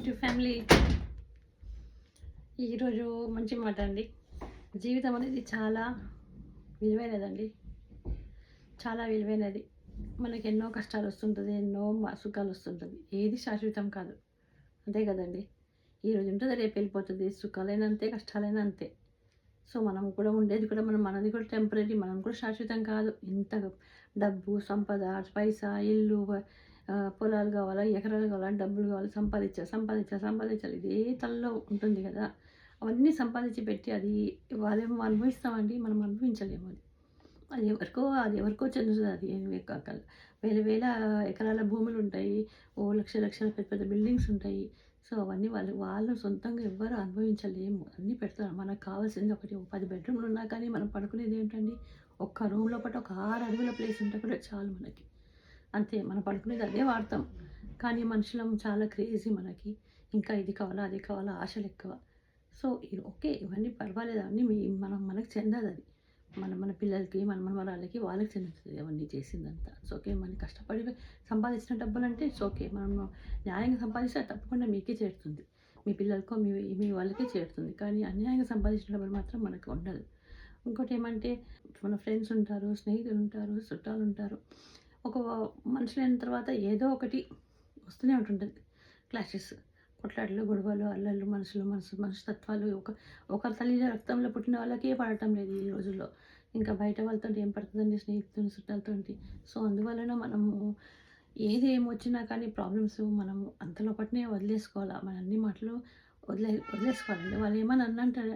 YouTube family, ఈరోజు మంచి మాట అండి. జీవితం అనేది చాలా విలువైనదండి, చాలా విలువైనది. మనకి ఎన్నో కష్టాలు వస్తుంటుంది, ఎన్నో సుఖాలు వస్తుంటుంది. ఏది శాశ్వతం కాదు, అంతే కదండి. ఈరోజు ఉంటుంది, రేపు వెళ్ళిపోతుంది. సుఖాలైనా అంతే, కష్టాలైనా అంతే. సో మనం కూడా ఉండేది కూడా మనది కూడా టెంపరీ, మనం కూడా శాశ్వతం కాదు. ఇంత డబ్బు, సంపద, పైసా, ఇల్లు, పొలాలు కావాలా, ఎకరాలు కావాలా, డబ్బులు కావాలి, సంపాదించాలి, ఇదే తలలో ఉంటుంది కదా. అవన్నీ సంపాదించి పెట్టి అది వాళ్ళేమో అనుభవిస్తామండి, మనం అనుభవించలేము. అది ఎవరికో చెందుతుంది. అది వేల వేల ఎకరాల భూములు ఉంటాయి, ఓ లక్షల పెద్ద పెద్ద బిల్డింగ్స్ ఉంటాయి. సో అవన్నీ వాళ్ళు సొంతంగా ఎవ్వరు అనుభవించలేము. అన్నీ పెడతారు. మనకు కావాల్సింది ఒకటి 10 బెడ్రూమ్లు ఉన్నా కానీ మనం పడుకునేది ఏంటండి, ఒక్క రూమ్ లోపల ఒక 6 అడుగుల ప్లేస్ ఉంటే కూడా చాలు మనకి. అంతే, మనం పడుకునేది అదే వాడతాం. కానీ మనుషులం చాలా క్రేజీ. మనకి ఇంకా ఇది కావాలా, అది కావాలా, ఆశలు ఎక్కువ. సో ఓకే, ఇవన్నీ పర్వాలేదు, అన్నీ మనకు చెందదు. అది మన పిల్లలకి, మన మనవరాళ్ళకి, వాళ్ళకి చెందుతుంది అవన్నీ చేసిందంతా. సో ఓకే, మనం కష్టపడి సంపాదించిన డబ్బులు అంటే ఇట్స్ ఓకే. మనం న్యాయంగా సంపాదిస్తే తప్పకుండా మీకే చేరుతుంది, మీ పిల్లలకో మీ వాళ్ళకే చేరుతుంది. కానీ అన్యాయంగా సంపాదించిన డబ్బులు మాత్రం మనకు ఉండదు. ఇంకోటి ఏమంటే, మన ఫ్రెండ్స్ ఉంటారు, స్నేహితులు ఉంటారు, చుట్టాలు ఉంటారు. ఒక మనుషులైన తర్వాత ఏదో ఒకటి వస్తూనే ఉంటుంటుంది. క్లాషెస్, కొట్లాటలు, గొడవలు, అల్లర్లు, మనస్తత్వాలు ఒక తల్లి రక్తంలో పుట్టిన వాళ్ళకే పడటం లేదు ఈ రోజుల్లో. ఇంకా బయట వాళ్ళతో ఏం పడుతుందండి, స్నేహితులు, చుట్టాలతో. సో అందువలన మనము ఏమొచ్చినా కానీ ప్రాబ్లమ్స్ మనము అంతలోపటినే వదిలేసుకోవాలా. మన అన్ని మాటలు వదిలేసుకోవాలండి. వాళ్ళు ఏమని అన్నంటారు,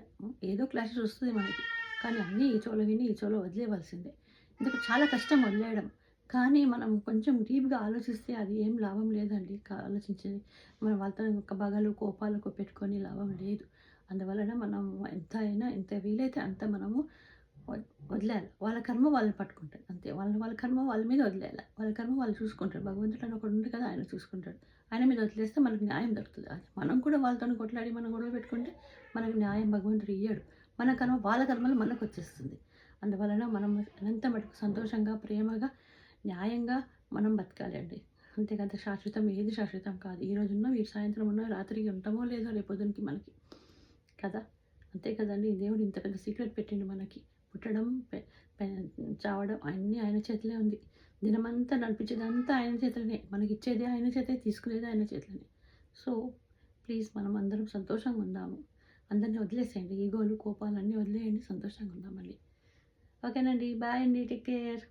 ఏదో క్లాషెస్ వస్తుంది మనకి, కానీ అన్నీ ఈ చెవులో విని ఈ చెవులో వదిలేయవలసిందే. ఎందుకు చాలా కష్టం వదిలేయడం. కానీ మనం కొంచెం డీప్గా ఆలోచిస్తే అది ఏం లాభం లేదండి. ఆలోచించేది మనం వాళ్ళతో ఒక బగలు, కోపాలు పెట్టుకొని లాభం లేదు. అందువలన మనం ఎంత వీలైతే అంత మనము వదిలేయాలి. వాళ్ళ కర్మ వాళ్ళని పట్టుకుంటారు, అంతే. వాళ్ళ కర్మ వాళ్ళ మీద వదిలేయాలి. వాళ్ళ కర్మ వాళ్ళు చూసుకుంటారు. భగవంతుడు అని ఒకడు ఉంది కదా, ఆయన చూసుకుంటాడు. ఆయన మీద వదిలేస్తే మనకు న్యాయం దొరుకుతుంది. అది మనం కూడా వాళ్ళతో కొట్లాడి మనం గొడవ పెట్టుకుంటే మనకు న్యాయం భగవంతుడు ఇయ్యడు. మన కర్మ వాళ్ళ కర్మలు మనకు వచ్చేస్తుంది. అందువలన మనం ఎంత మటుకు సంతోషంగా, ప్రేమగా, న్యాయంగా మనం బతకాలి అండి. అంతేకాదు శాశ్వతం, ఏది శాశ్వతం కాదు. ఈరోజు ఉన్నాం, ఈ సాయంత్రం ఉన్నాం, రాత్రికి ఉంటామో లేదో రేపొద్దునికి మనకి కదా. అంతే కదండి. దేవుడు ఇంత పెద్ద సీక్రెట్ పెట్టిండు మనకి. పుట్టడం, చావడం అన్నీ ఆయన చేతిలో ఉంది. దినమంతా నడిపించేదంతా ఆయన చేతిలోనే. మనకి ఇచ్చేది ఆయన చేతే, తీసుకునేది ఆయన చేతిలోనే. సో ప్లీజ్ మనం అందరం సంతోషంగా ఉందాము. అందరినీ వదిలేసేయండి, ఈగోలు, కోపాలు అన్నీ వదిలేయండి, సంతోషంగా ఉందాం మళ్ళీ. ఓకేనండి, బాయ్ అండి, టేక్ కేర్.